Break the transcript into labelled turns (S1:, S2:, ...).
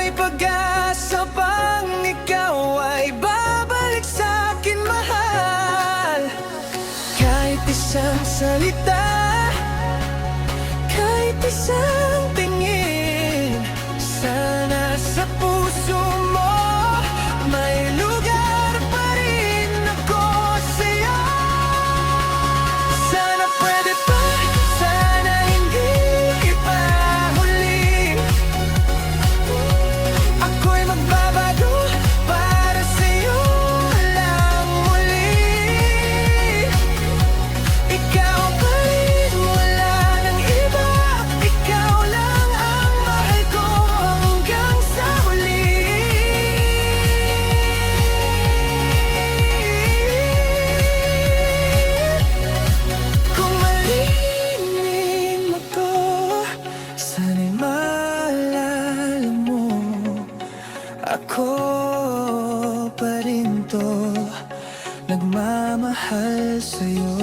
S1: may pag-asa bang ikaw ay babalik sa'kin, mahal? Kahit isang salita, kahit isang tingin, sana sa puso mo may lugar pa rin ako sa'yo. Sana pwede pa, sana hindi ipa huli. Ako'y magbabago para sa'yo lang muli. Ikaw pa rin, wala nang iba. Ikaw lang ang mahal ko hanggang sa huli. Kung malilim ako, sana'y maalala mo, ako pa rin to, nagmamahal sa'yo.